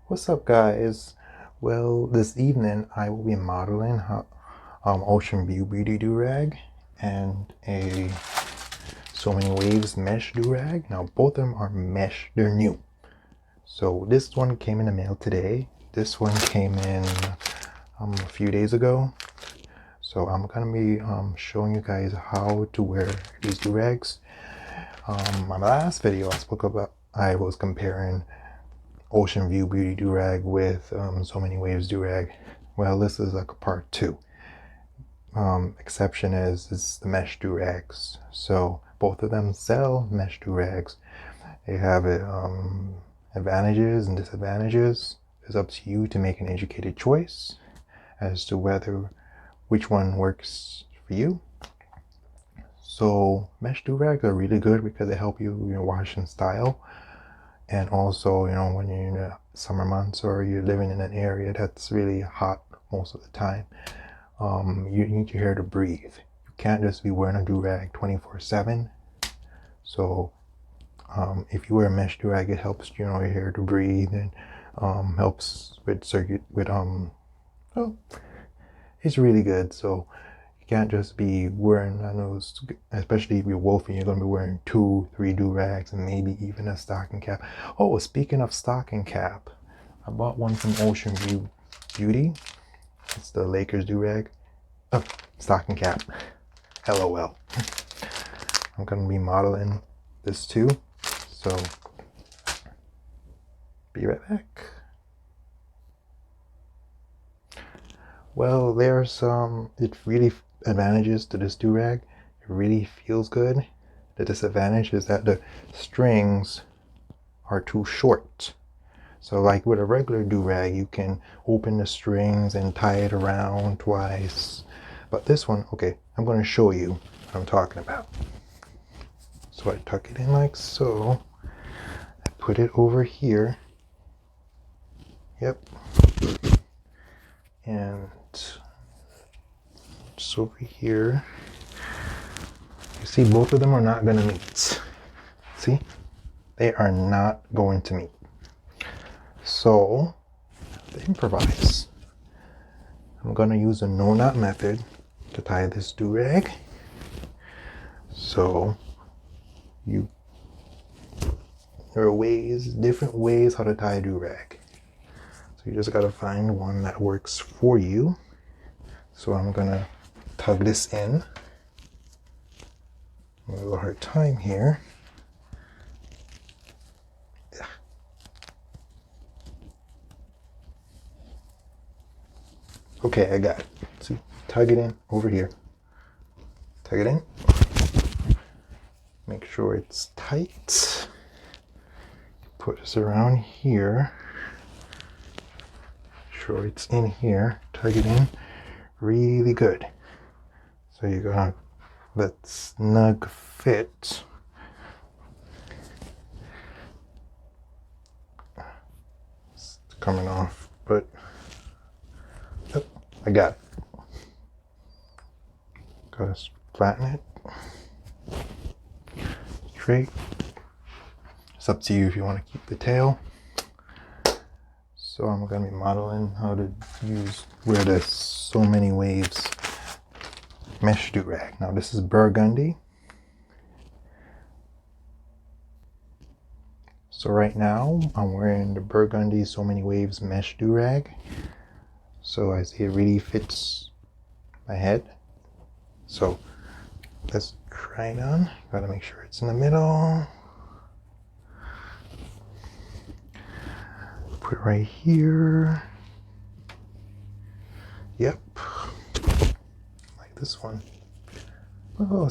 What's up, guys? Well, this evening I will be modeling Ocean View Beauty Do-Rag and a So Many Waves mesh do-rag. Now both of them are mesh, they're new. So this one came in the mail today. This one came in a few days ago. So I'm gonna be showing you guys how to wear these do-rags. My last video I was comparing Ocean View Beauty Do-Rag with So Many Waves Do-Rag. Well, this is like a part 2. Exception is it's the mesh do-rags. So both of them sell mesh do-rags. They have advantages and disadvantages. It's up to you to make an educated choice as to which one works for you. So mesh do-rags are really good because they help you wash and style. And also, when you're in the summer months or you're living in an area that's really hot most of the time, you need your hair to breathe. You can't just be wearing a do-rag 24/7. So if you wear a mesh do-rag, it helps your hair to breathe and helps with well, it's really good. So you can't just be wearing, I know, especially if you're wolfing, you're going to be wearing 2-3 do-rags and maybe even a stocking cap. Oh, speaking of stocking cap, I bought one from Ocean View Beauty. It's the Lakers do-rag. Oh, stocking cap. LOL. I'm going to be modeling this too. So, be right back. Well, there's it really advantages to this do-rag. It really feels good. The disadvantage is that the strings are too short. So like with a regular do-rag, you can open the strings and tie it around twice. But this one, okay, I'm going to show you what I'm talking about. So I tuck it in like so. I put it over here. Yep. And just over here. You see, both of them are not going to meet. See? They are not going to meet. So, to improvise, I'm going to use a no-knot method to tie this do-rag. So, there are different ways how to tie a do-rag. So you just got to find one that works for you. So I'm going to tug this in. A little hard time here. Yeah. Okay, I got it. See, tug it in over here. Tug it in. Make sure it's tight. Put this around here. Sure it's in here. Tug it in really good. So you're gonna that snug fit. It's coming off, but oh, I got it. Gotta flatten it straight. It's up to you if you want to keep the tail. So I'm going to be modeling how to wear the So Many Waves mesh do-rag. Now this is burgundy. So right now I'm wearing the burgundy So Many Waves mesh do-rag. So I see it really fits my head. So let's try it on. Gotta make sure it's in the middle. Put it right here. Yep. Like this one. Oh,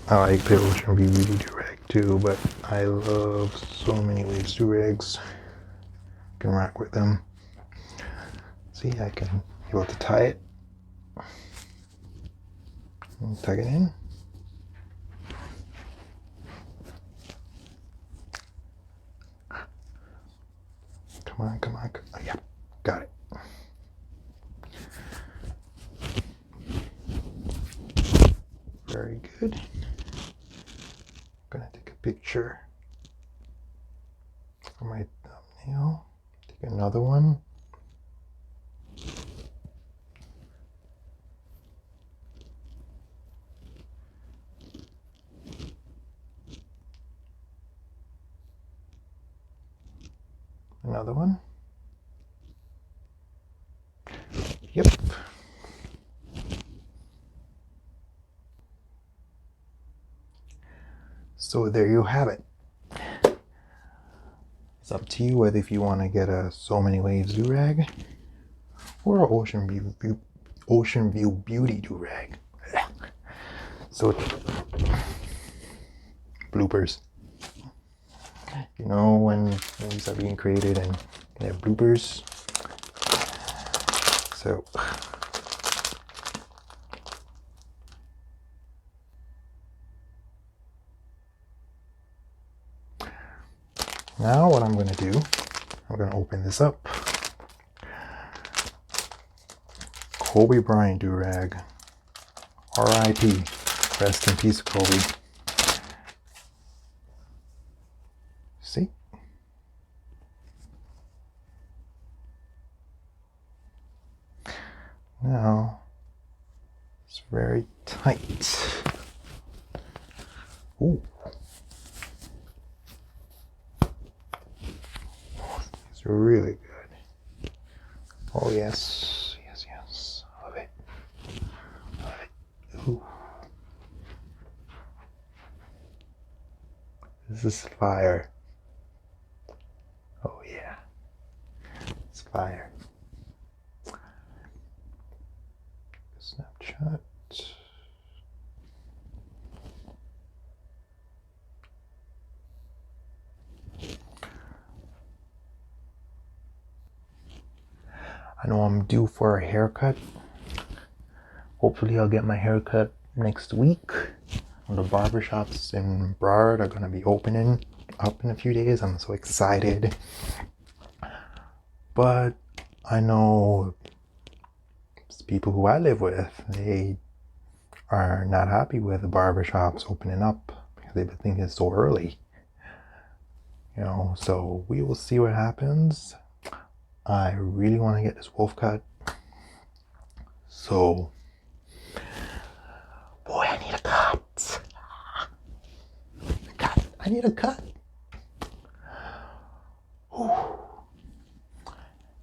I like the Ocean View Beauty do-rag too, but I love So Many Waves do-rags. Can rock with them. See, I can be able to tie it. And tuck it in. Come on. Oh, yeah, got it. very good. I'm gonna take a picture for my thumbnail. Take another one. Another one. Yep. So there you have it. It's up to you whether if you want to get a So Many Waves do-rag or an Ocean View Beauty do-rag. So bloopers. You know when movies are being created and they have bloopers. So now what I'm going to do, I'm going to open this up. Kobe Bryant do-rag. R.I.P. Rest in peace, Kobe. See? Now, it's very tight. Ooh. It's really good. Oh yes, yes, yes. Love it. Love it. Ooh. This is fire. Oh yeah. It's fire. Snapchat. I know I'm due for a haircut. Hopefully I'll get my haircut next week. The barbershops in Broward are going to be opening up in a few days. I'm so excited. But I know people who I live with, they are not happy with the barbershops opening up because they think it's so early. You know, so we will see what happens. I really want to get this wolf cut. So, boy, I need a cut. I need a cut. Whew.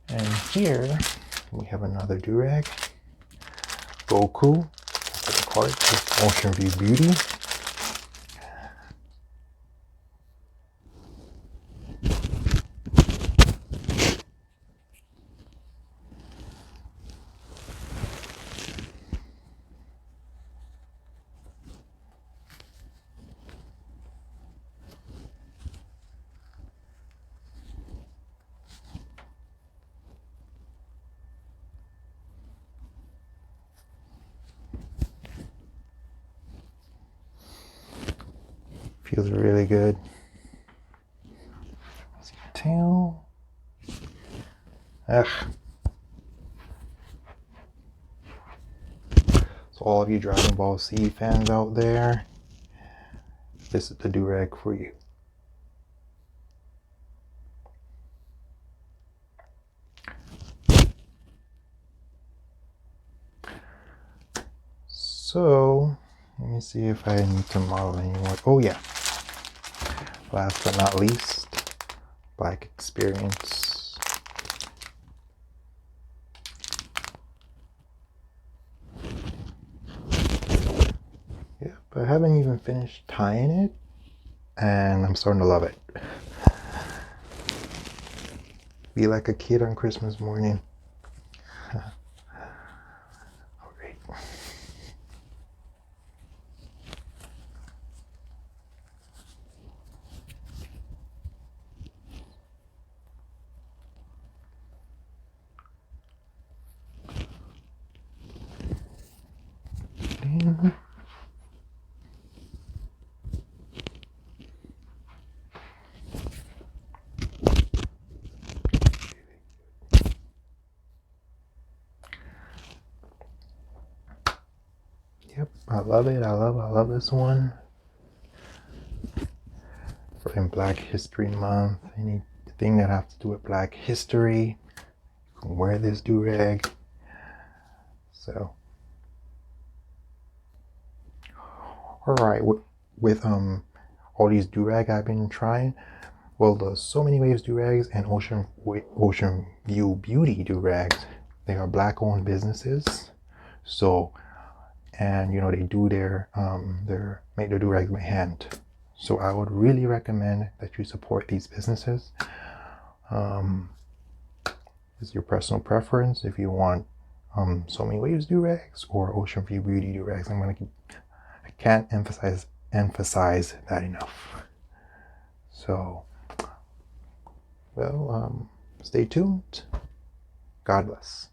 And here we have another do-rag. Goku, that's what I call it, Ocean View Beauty. Feels really good. See the tail. Ugh. So all of you Dragon Ball Z fans out there, this is the do-rag for you. So, let me see if I need to model anymore. Oh yeah. Last but not least, Black Experience. Yep, I haven't even finished tying it, and I'm starting to love it. Be like a kid on Christmas morning. All right. Yep. I love it. I love this one. In Black History Month, anything that has to do with Black history, you can wear this do-rag. So, all right, with all these do-rag I've been trying. Well, there's so many waves do-rags and Ocean View Beauty do-rags. They are Black-owned businesses. So, and you know they do their make their do-rags by hand. So I would really recommend that you support these businesses. It's your personal preference if you want So Many Waves do-rags or Ocean View Beauty do-rags. I can't emphasize that enough. So, well, stay tuned. God bless.